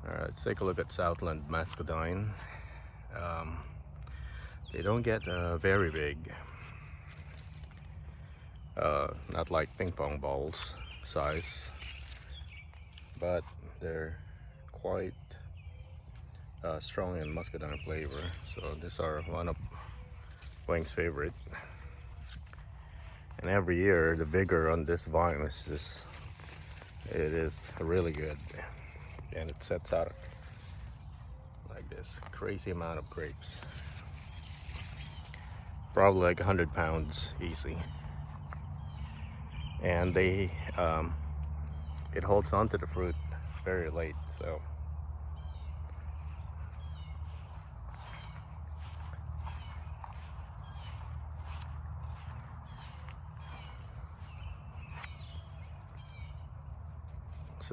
Let's take a look at Southland Muscadine. They don't get very big, not like ping pong balls size, but they're quite strong in muscadine flavor. So these are one of Wayne's favorite. And every year the vigor on this vine is just, it is really good, and it sets out like this crazy amount of grapes, probably like 100 pounds easy. And they it holds on to the fruit very late, so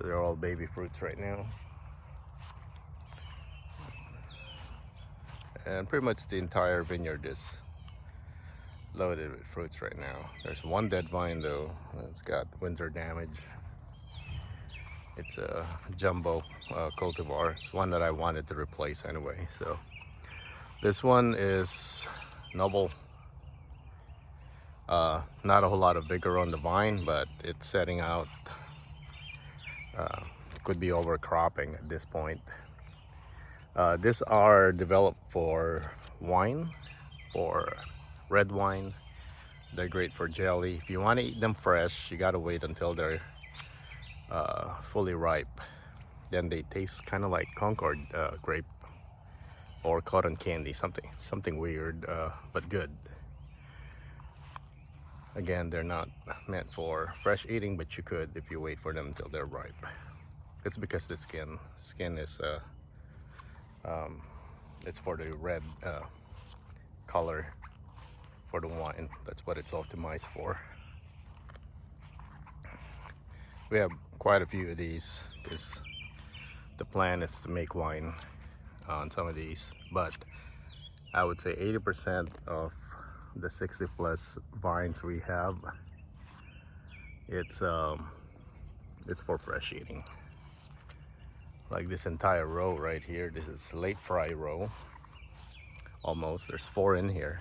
they're all baby fruits right now. And pretty much the entire vineyard is loaded with fruits right now. There's one dead vine though. It's got winter damage. It's a jumbo cultivar. It's one that I wanted to replace anyway. So this one is noble. Not a whole lot of vigor on the vine, but it's setting out. Could be overcropping at this point. These are developed for wine, for red wine. They're great for jelly. If you want to eat them fresh, you gotta wait until they're fully ripe. Then they taste kind of like Concord grape or cotton candy, something weird, but good. Again, they're not meant for fresh eating, but you could if you wait for them until they're ripe. It's because the skin is it's for the red color for the wine. That's what it's optimized for. We have quite a few of these because the plan is to make wine on some of these, but I would say 80% of the 60 plus vines we have, it's for fresh eating. Like this entire row right here, this is late fry row almost. There's 4 in here,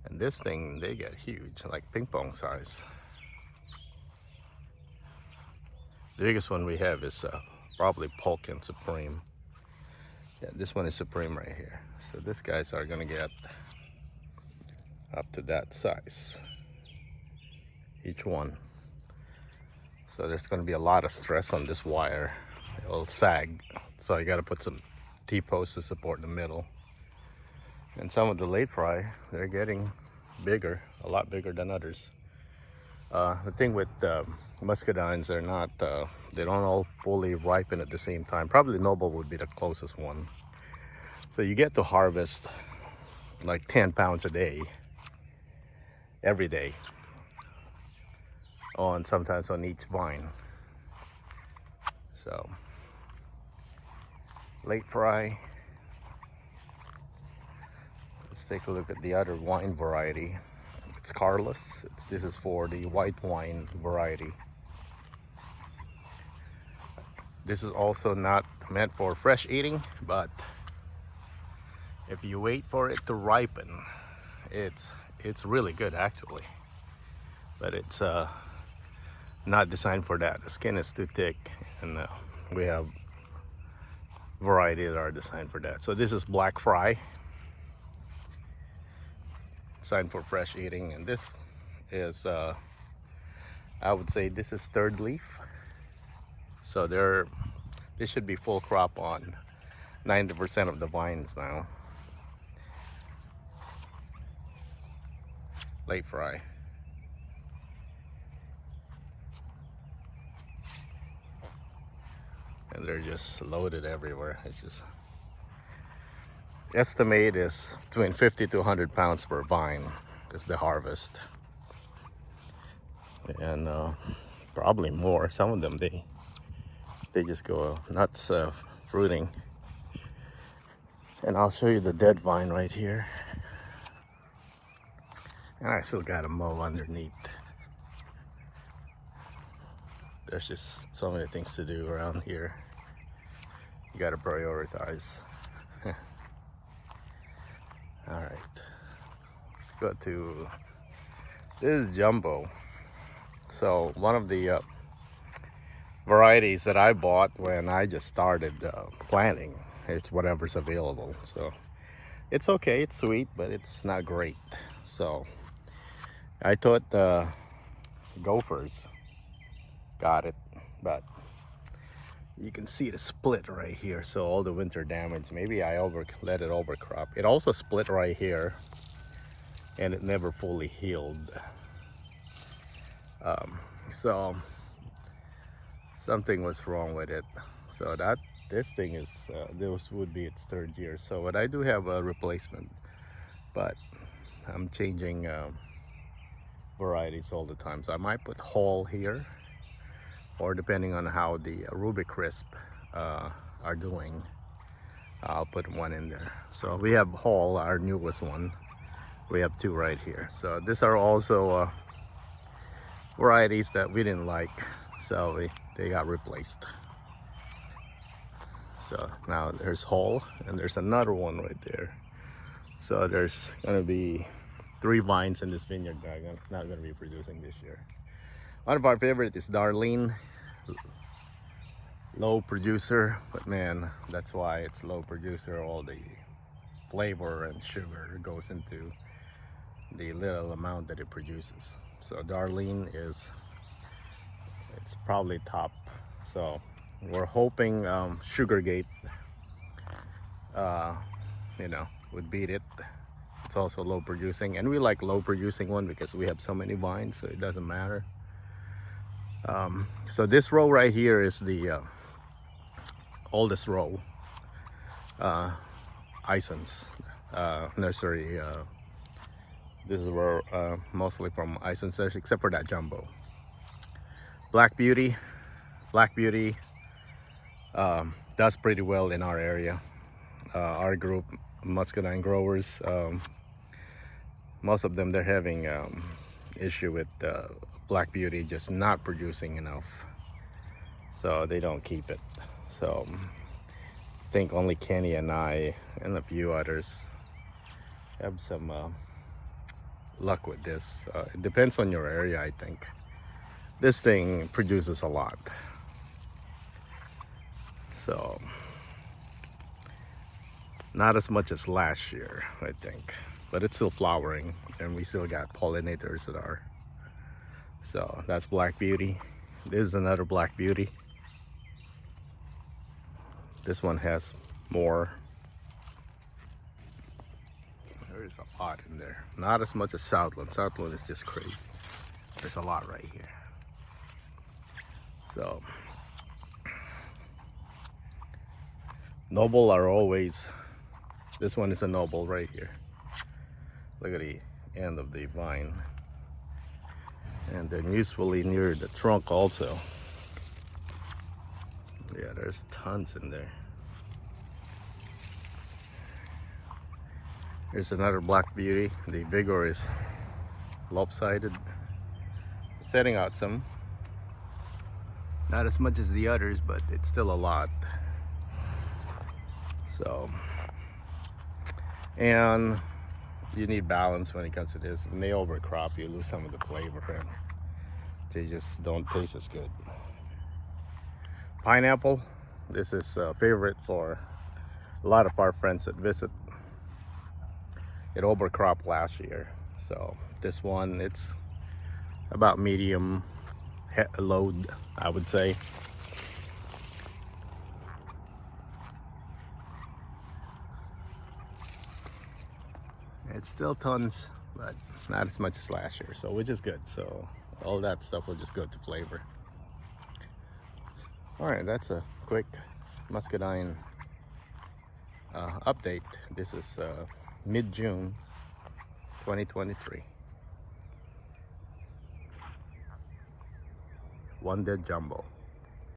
and this thing, they get huge, like ping pong size. The biggest one we have is probably Polk and Supreme. Yeah, this one is Supreme right here. So these guys are gonna get up to that size, each one. So there's gonna be a lot of stress on this wire. It'll sag. So you gotta put some T-posts to support the middle. And some of the late fry, they're getting bigger, a lot bigger than others. The thing with muscadines, they're not, they don't all fully ripen at the same time. Probably Noble would be the closest one. So you get to harvest like 10 pounds a day, every day, sometimes on each vine. So late fry. Let's take a look at the other wine variety. It's Carless. This is for the white wine variety. This is also not meant for fresh eating, but if you wait for it to ripen, it's really good actually. But it's not designed for that. The skin is too thick, and we have varieties that are designed for that. So this is Black Fry, designed for fresh eating, and this is I would say this is third leaf. So this should be full crop on 90% of the vines now. Late fry. And they're just loaded everywhere. It's just, estimate is between 50 to 100 pounds per vine is the harvest. And probably more. Some of them, they just go nuts fruiting. And I'll show you the dead vine right here. And I still got a mow underneath. there's just so many things to do around here. You gotta prioritize. All right, let's go to, this is Jumbo. So one of the varieties that I bought when I just started planting. It's whatever's available. So it's okay, it's sweet, but it's not great. So I thought Gophers got it, but you can see the split right here. So all the winter damage, maybe I let it overcrop. It also split right here, and it never fully healed. So something was wrong with it. So this thing is this would be its third year. So but I do have a replacement, but I'm changing varieties all the time. So I might put Hall here, or depending on how the Ruby Crisp are doing, I'll put one in there. So we have Hall, our newest one. We have two right here. So these are also varieties that we didn't like, so they got replaced. So now there's Hall, and there's another one right there. So there's gonna be 3 vines in this vineyard that are not gonna be producing this year. One of our favorites is Darlene. Low producer, but man, that's why it's low producer. All the flavor and sugar goes into the little amount that it produces. So Darlene it's probably top. So we're hoping Sugargate would beat it. It's also low producing, and we like low producing one because we have so many vines, so it doesn't matter. So this row right here is the oldest row, Ison's nursery. This is where mostly from Ison's nursery, except for that Jumbo. Black Beauty does pretty well in our area. Our group, Muscadine growers, most of them, they're having issue with Black Beauty just not producing enough, so they don't keep it. So I think only Kenny and I and a few others have some luck with this. It depends on your area, I think. This thing produces a lot, so not as much as last year, I think, but it's still flowering, and we still got pollinators that are. So that's Black Beauty. This is another Black Beauty. This one has more. There is a lot in there. Not as much as Southland. Southland is just crazy. There's a lot right here. So Noble are always, this one is a Noble right here. Look at the end of the vine. And then usually near the trunk also. Yeah, there's tons in there. Here's another Black Beauty. The vigor is lopsided. It's setting out some. Not as much as the others, but it's still a lot. So, and you need balance when it comes to this. When they overcrop, you lose some of the flavor, and they just don't taste as good. Pineapple, this is a favorite for a lot of our friends that visit. It overcropped last year, so this one, it's about medium load, I would say. It's still tons, but not as much as last year, so which is good. So all that stuff will just go to flavor. All right, that's a quick Muscadine update. This is mid-June 2023. One dead Jumbo.